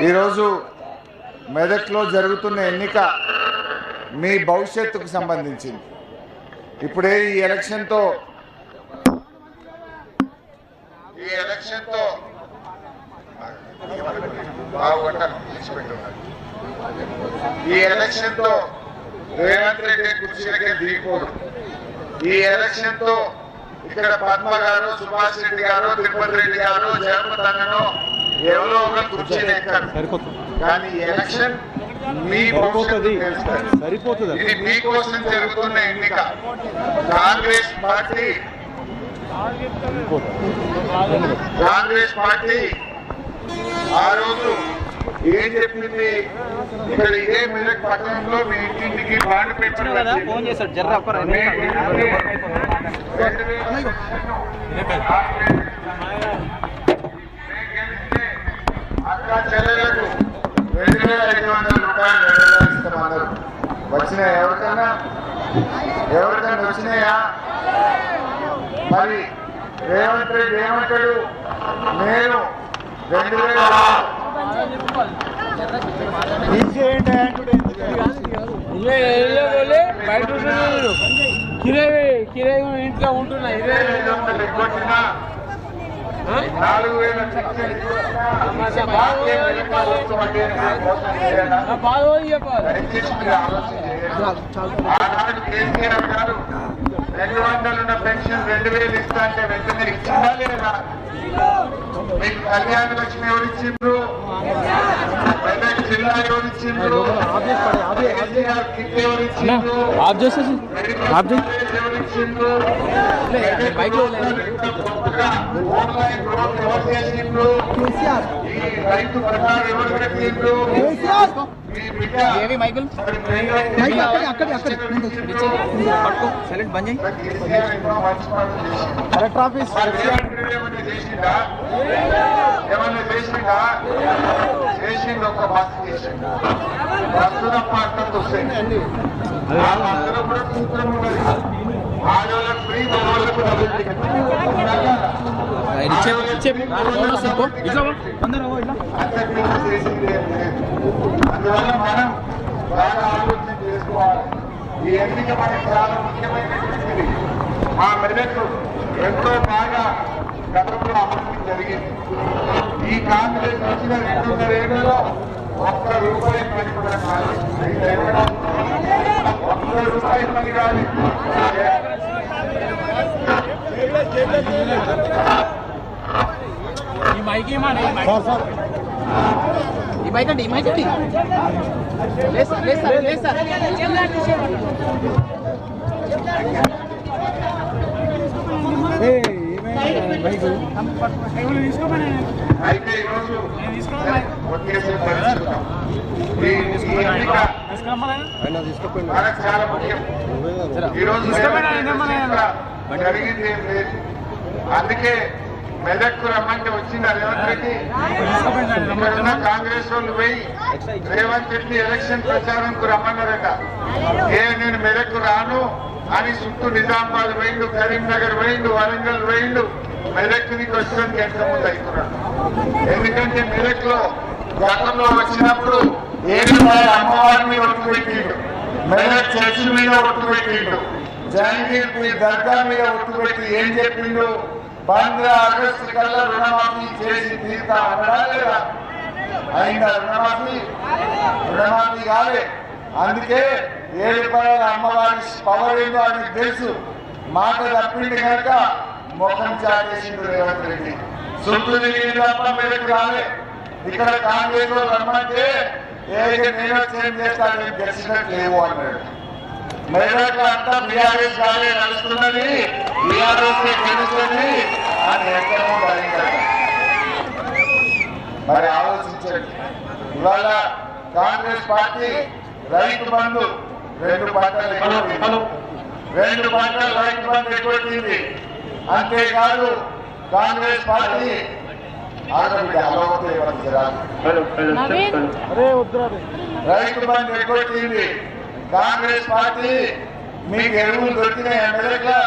ఈరోజు మెదక్లో జరుగుతున్న ఎన్నిక మీ భవిష్యత్తుకు సంబంధించింది. ఇప్పుడే ఈ ఎలక్షన్తో రేవంత్ రెడ్డి కుర్చీలకే దిగిపోడు. ఈ ఎలక్షన్ తో ఇక్కడ పద్మ గారు, సుభాష్ రెడ్డి గారు, తిరుపతి రెడ్డి గారు, జయపతన్నను ఎవరో ఒక కుర్చీలు ఎక్కారు. కానీ ఈ ఎలక్షన్ మీ భవిష్యత్తు సరిపోతుంది. ఇది మీకోసం జరుగుతున్న ఎన్నిక. కాంగ్రెస్ పార్టీ ఆ రోజు ఏం చెప్పింది? ఇక్కడ ఇదే మెదక్ పట్టణంలో మీ ఇంటింటికి బాండ్ పేపర్ అక్క చెల్లెలకు 2,500 రూపాయలు ఇస్తామన్నారు. వచ్చినాయా? ఎవరికైనా వచ్చినాయా? మరి రేవంత్ రెడ్డి ఏమంటాడు? నేను 2,000 ఇంట్లో ఉంటున్నాయి. 4,000 ఆనాడు కేసీఆర్ గారు 200 ఉన్న పెన్షన్ 2,000 ఇస్తా అంటే వెంటనే ఇచ్చిందా లేదా? మీకు కళ్యాణ లక్ష్మి ఎవరు ఇచ్చిండ్రు? మెదక్ జిల్లా ఎవరు ఇచ్చిండ్రు? కిట్ ఎవరు ఇచ్చిండ్రు? ఎవరు ఇచ్చిండ్రు? ఆన్లైన్ రోడ్ ఎవరు చేసిండ్రు? ఈ రైతు ప్రకారం ఎవరు పెట్టిండ్రు? మీ బిడ్డ ఏమన్నా చేసిండు? ఒక బస్ చేసిండు. బస్సు తప్ప అంత వస్తుంది. అందులో కూడా సూత్రం ఉన్నది. ఆడవాళ్ళకు ఫ్రీ, మగవాళ్ళకు డబుల్ టికెట్. అందువల్ల మనం బాగా ఆలోచన చేసుకోవాలి. ఈ ఎన్నిక మనకి చాలా ముఖ్యమైనటువంటిది. మా మెదక్ ఎంతో బాగా గతంలో అభివృద్ధి జరిగింది. ఈ కాంగ్రెస్ వచ్చిన 2.5 ఏళ్లలో ₹1 పని కూడా కాదు. ₹1 పని కాదు. ఈ మైక్ అండి, ఈ మైక్ అండి. అయితే ఈరోజు వచ్చేసే పరిస్థితి మనకు చాలా ముఖ్యం. ఈరోజు జరిగింది ఏం లేదు. అందుకే మెదక్కు రమ్మంటే వచ్చింది రేవంత్ రెడ్డి. ఇక్కడున్న కాంగ్రెస్ వాళ్ళు పోయి రేవంత్ రెడ్డి ఎలక్షన్ ప్రచారంకు రమ్మన్నారట. నేను మెదక్కు రాను అని చుట్టూ నిజామాబాద్ పోయిండు, కరీంనగర్ పోయిండు, వరంగల్ పోయిండు. మెదక్ నీకు వచ్చడానికి ఎంత ముందు అవుతున్నాడు. ఎందుకంటే మెదక్ లో గతంలో వచ్చినప్పుడు అమ్మవారి మీద ఒట్టు పెట్టిండు, మెదక్ చర్చి మీద ఒట్టు పెట్టిండు, జహంగీర్ దర్గా మీద ఒట్టు పెట్టి ఏం చెప్పిండు? 15 ఆగస్టు కల్లా రుణమాఫీ చేసి తీరుతా అన్నాడా లేదా? అయిందా రుణమాఫీ? రుణమాఫీ కాలే. అందుకే ₹7 అమ్మవారి పవర్ ఏందో ఆయనకు తెలుసు. మాట తప్పింది కనుక ముఖం చాటేసిండు రేవంత్ రెడ్డి. చుట్టూ తిరిగి తప్ప మెదక్ రాలే. ఇక్కడ కాంగ్రెస్ లో రమ్మంటే నేను చేంజ్ చేస్తాను, గెలిచినట్టు లేవు అన్నాడు. మెదక్ అంతా బీఆర్ఎస్ గానే నడుస్తున్నది, బీఆర్ఎస్ గెలుస్తుంది అని ఎక్కడో భరించారు. మరి ఆలోచించండి. ఇవాళ కాంగ్రెస్ పార్టీ రైతు బంధు 2 పంటలు రైతు బంధు ఎక్కువైంది. అంతేకాదు కాంగ్రెస్ పార్టీ రైతు బంధు ఎక్కువైంది. కాంగ్రెస్ పార్టీ మీకు ఎరువులు దొరికినాయి మెదక్లో.